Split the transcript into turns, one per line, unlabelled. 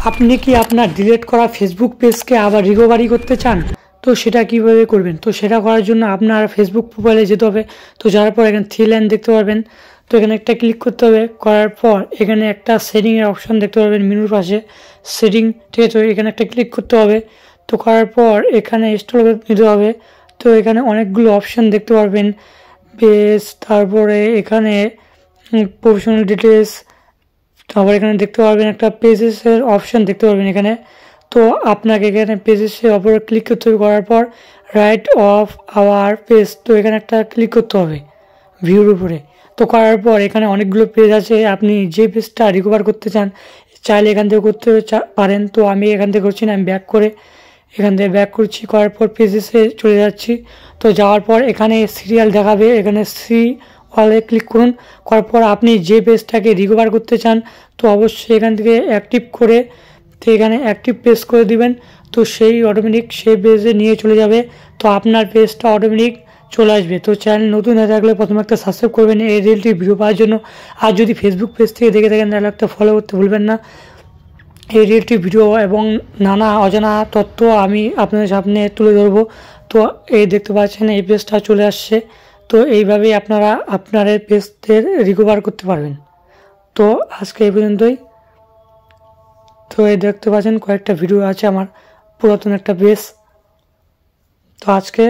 আপনি কি আপনার ডিলিট করা ফেসবুক পেজকে আবার রিকভারি করতে চান? তো সেটা কিভাবে করবেন? তো সেটা করার জন্য আপনার ফেসবুক প্রোফাইলে যেতে হবে। তো যাওয়ার পর এখানে থ্রি লাইন দেখতে পারবেন। তো এখানে একটা ক্লিক করতে হবে। করার পর এখানে একটা সেটিংয়ের অপশন দেখতে পারবেন মেনুর পাশে সেটিং, ঠিক আছে? এখানে একটা ক্লিক করতে হবে। তো করার পর এখানে ইনস্টল নিতে হবে। তো এখানে অনেকগুলো অপশন দেখতে পারবেন, পেজ, তারপরে এখানে প্রফেশনাল ডিটেলস, তারপর এখানে দেখতে পারবেন একটা পেজেসের অপশন দেখতে পারবেন এখানে। তো আপনাকে এখানে পেজেসের ওপরে ক্লিক করতে হবে। করার পর রাইট অফ আওয়ার পেজ, তো এখানে একটা ক্লিক করতে হবে ভিউর উপরে। তো করার পর এখানে অনেকগুলো পেজ আছে, আপনি যে পেজটা রিকভার করতে চান চাইলে এখান থেকে করতে পারেন। তো আমি এখান থেকে করছি না, আমি ব্যাক করে এখান থেকে ব্যাক করছি। করার পর পেজেসে চলে যাচ্ছি। তো যাওয়ার পর এখানে সিরিয়াল দেখাবে, এখানে সি ওয়ালে ক্লিক করুন। করার পর আপনি যে পেজটাকে রিকভার করতে চান তো অবশ্যই এখান থেকে অ্যাক্টিভ করে, তো এখানে অ্যাক্টিভ পেজ করে দিবেন। তো সেই অটোমেটিক সেই পেজে নিয়ে চলে যাবে। তো আপনার পেজটা অটোমেটিক চলে আসবে। তো চ্যানেল নতুন হয়ে থাকলে প্রথমে একটা সাবস্ক্রাইব করবেন এই রিলেটিভ ভিডিও পাওয়ার জন্য। আর যদি ফেসবুক পেজ থেকে দেখে থাকেন তাহলে একটা ফলো করতে ভুলবেন না। এই রিলেটিভ ভিডিও এবং নানা অজানা তথ্য আমি আপনাদের সামনে তুলে ধরবো। তো এই দেখতে পাচ্ছেন এই পেজটা চলে আসছে। তো এইভাবেই আপনারা আপনার পেজদের রিকভার করতে পারবেন। তো আজকে এই পর্যন্তই। তো এই দেখতে পাচ্ছেন কয়েকটা ভিডিও আছে আমার পুরাতন একটা পেজ। তো আজকে